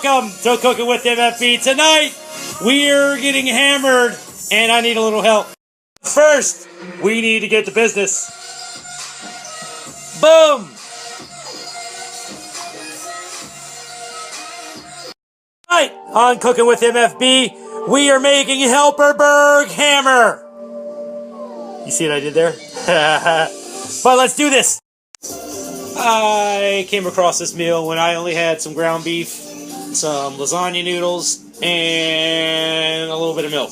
Welcome to Cooking with MFB. Tonight, we're getting hammered, and I need a little help. First, we need to get to business. Boom! Tonight, on Cooking with MFB, we are making Helperburg hammer. You see what I did there? But let's do this. I came across this meal when I only had some ground beef, some lasagna noodles, and a little bit of milk.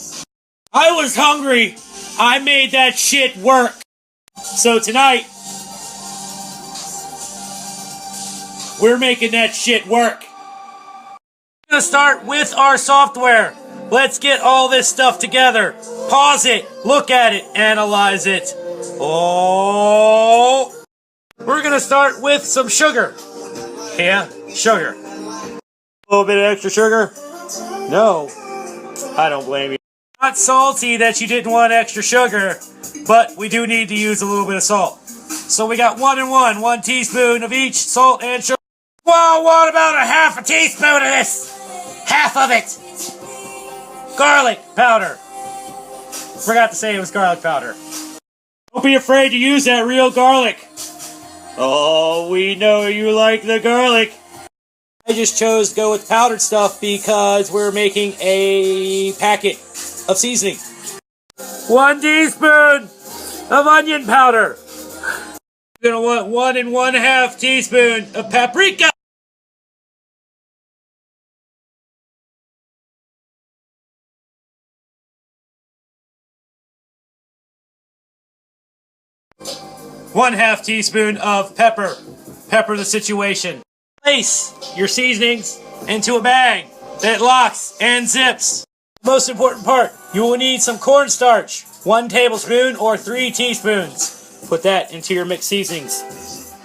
I was hungry. I made that shit work. So tonight, we're making that shit work. We're gonna start with our software. Let's get all this stuff together. Pause it, look at it, analyze it. Oh, we're gonna start with some sugar. Yeah, sugar. A little bit of extra sugar? No, I don't blame you. Not salty that you didn't want extra sugar, but we do need to use a little bit of salt. So we got 1 and 1 teaspoon of each, salt and sugar. Well, what about a half a teaspoon of this? Half of it. Garlic powder. Forgot to say it was garlic powder. Don't be afraid to use that real garlic. Oh, we know you like the garlic. I just chose to go with powdered stuff because we're making a packet of seasoning. 1 teaspoon of onion powder. You're gonna want 1 1/2 teaspoon of paprika. One-half teaspoon of pepper. Pepper the situation. Place your seasonings into a bag that locks and zips. Most important part, you will need some cornstarch. 1 tablespoon or 3 teaspoons. Put that into your mixed seasonings.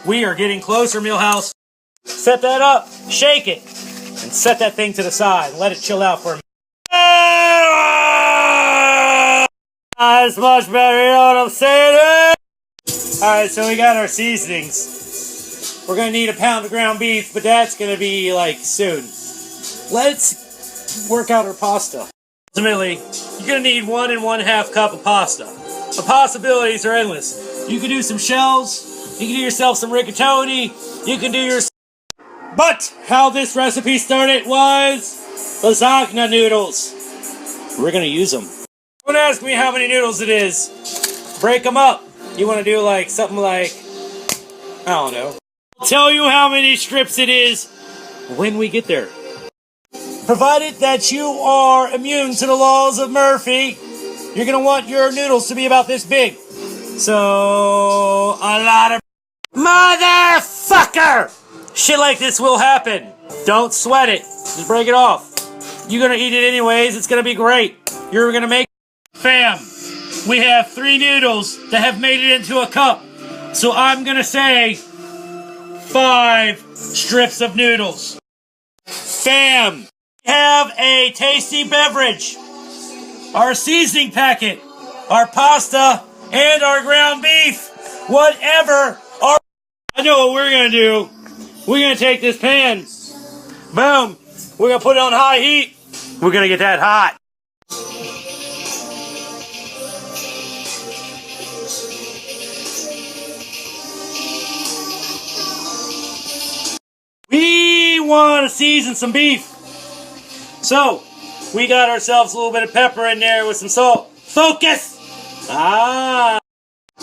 We are getting closer, Millhouse. Set that up, shake it, and set that thing to the side. Let it chill out for a minute. That's much better, you know what I'm saying? Alright, so we got our seasonings. We're going to need a pound of ground beef, but that's going to be, like, soon. Let's work out our pasta. Ultimately, you're going to need 1 1/2 cup of pasta. The possibilities are endless. You can do some shells, you can do yourself some rigatoni, you can do your... But how this recipe started was lasagna noodles. We're going to use them. Don't ask me how many noodles it is. Break them up. You want to do like something like, I don't know. I'll tell you how many strips it is when we get there. Provided that you are immune to the laws of Murphy, you're going to want your noodles to be about this big. So, a lot of... Motherfucker! Shit like this will happen. Don't sweat it. Just break it off. You're going to eat it anyways. It's going to be great. You're going to make... Fam. We have 3 noodles that have made it into a cup. So I'm going to say 5 strips of noodles. Fam, we have a tasty beverage. Our seasoning packet, our pasta, and our ground beef. Whatever. I know what we're going to do. We're going to take this pan. Boom. We're going to put it on high heat. We're going to get that hot. We want to season some beef. So, we got ourselves a little bit of pepper in there with some salt. Focus! Ah!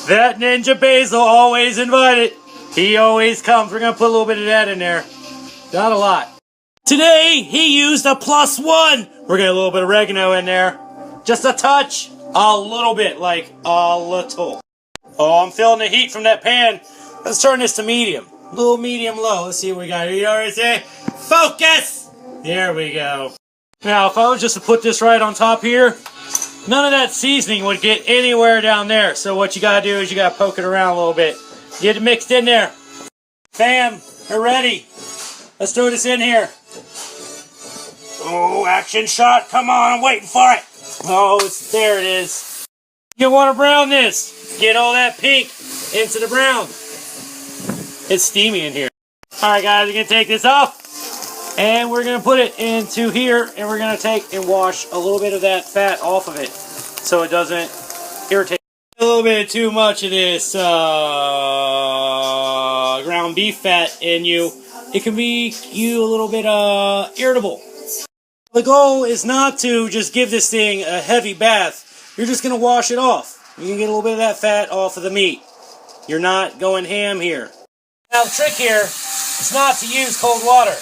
That Ninja Basil always invited. He always comes. We're going to put a little bit of that in there. Not a lot. Today, he used a +1. We're going to a little bit of oregano in there. Just a touch. A little bit. Like a little. Oh, I'm feeling the heat from that pan. Let's turn this to medium. Little medium low. Let's see what we got. You already say, focus! There we go. Now, if I was just to put this right on top here, none of that seasoning would get anywhere down there. So what you gotta do is you gotta poke it around a little bit. Get it mixed in there. Fam, we're ready. Let's throw this in here. Oh, action shot. Come on, I'm waiting for it. Oh, there it is. You want to brown this. Get all that pink into the brown. It's steamy in here. Alright guys, we're going to take this off. And we're going to put it into here, and we're going to take and wash a little bit of that fat off of it so it doesn't irritate. A little bit too much of this ground beef fat in you, it can make you a little bit irritable. The goal is not to just give this thing a heavy bath. You're just going to wash it off. You can get a little bit of that fat off of the meat. You're not going ham here. Now the trick here is not to use cold water.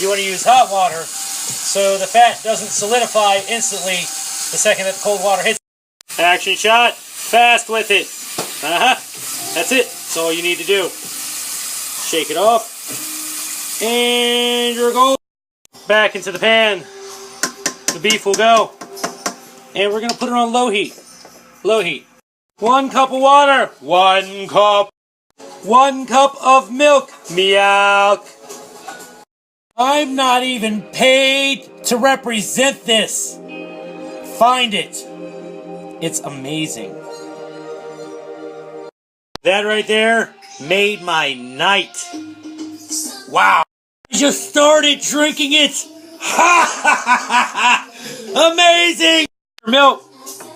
You want to use hot water so the fat doesn't solidify instantly the second that the cold water hits. Action shot. Fast with it. That's it. That's all you need to do. Shake it off. And you're going back into the pan. The beef will go. And we're going to put it on low heat. Low heat. 1 cup of water. 1 cup. 1 cup of milk. Milk. I'm not even paid to represent this. Find it. It's amazing. That right there made my night. Wow. I just started drinking it. Ha ha ha ha. Amazing. Milk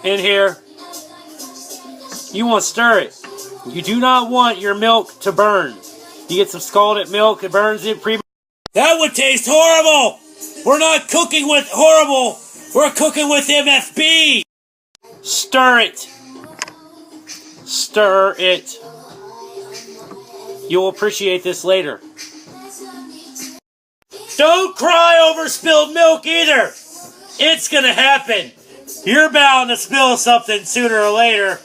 in here. You want to stir it. You do not want your milk to burn. You get some scalded milk, it burns it. That would taste horrible. We're not cooking with horrible. We're cooking with MFB. Stir it. Stir it. You'll appreciate this later. Don't cry over spilled milk either. It's gonna happen. You're bound to spill something sooner or later.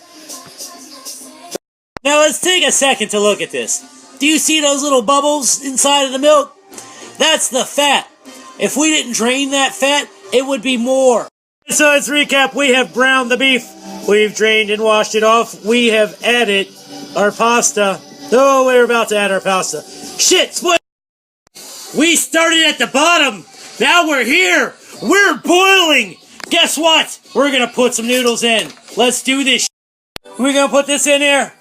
Now let's take a second to look at this. Do you see those little bubbles inside of the milk? That's the fat. If we didn't drain that fat, it would be more. So let's recap. We have browned the beef. We've drained and washed it off. We have added our pasta. Oh, we're about to add our pasta. Shit, split. We started at the bottom. Now we're here. We're boiling. Guess what? We're going to put some noodles in. Let's do this. We're going to put this in here.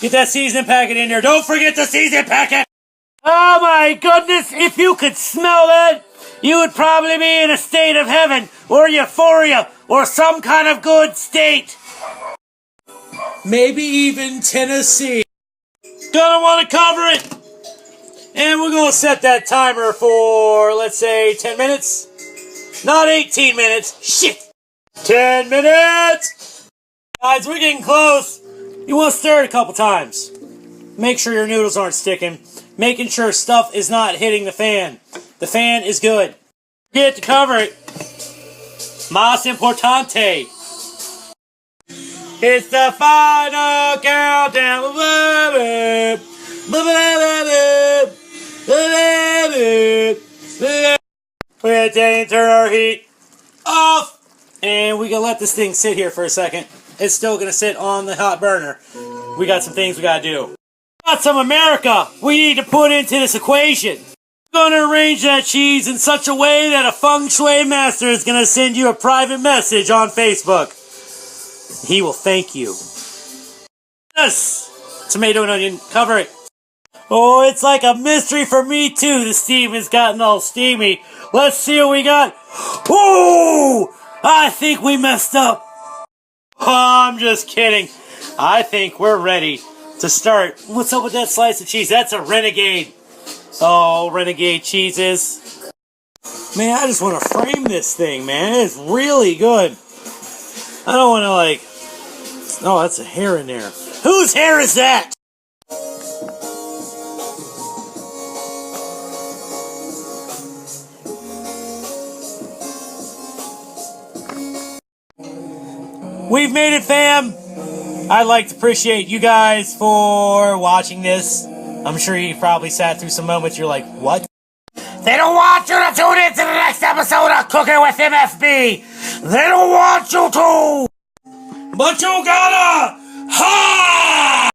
Get that seasoning packet in there. Don't forget the seasoning packet. Oh my goodness. If you could smell that, you would probably be in a state of heaven or euphoria or some kind of good state. Maybe even Tennessee. Gonna want to cover it. And we're going to set that timer for, let's say, 10 minutes. Not 18 minutes. Shit. 10 minutes. Guys, we're getting close. You want to stir it a couple times. Make sure your noodles aren't sticking. Making sure stuff is not hitting the fan. The fan is good. Get to cover it. Más importante. It's the final countdown. We're going to turn our heat off. And we can let this thing sit here for a second. It's still going to sit on the hot burner. We got some things we got to do. Got some America we need to put into this equation. We're going to arrange that cheese in such a way that a feng shui master is going to send you a private message on Facebook. He will thank you. Yes! Tomato and onion, cover it. Oh, it's like a mystery for me too. The steam has gotten all steamy. Let's see what we got. Oh! I think we messed up. Oh, I'm just kidding. I think we're ready to start. What's up with that slice of cheese? That's a renegade. Oh, renegade cheeses. Man, I just want to frame this thing, man. It's really good. I don't want to like... Oh, that's a hair in there. Whose hair is that? We've made it, fam. I'd like to appreciate you guys for watching this. I'm sure you probably sat through some moments you're like, what? They don't want you to tune in to the next episode of Cooking with MFB. They don't want you to. But you gotta. Ha!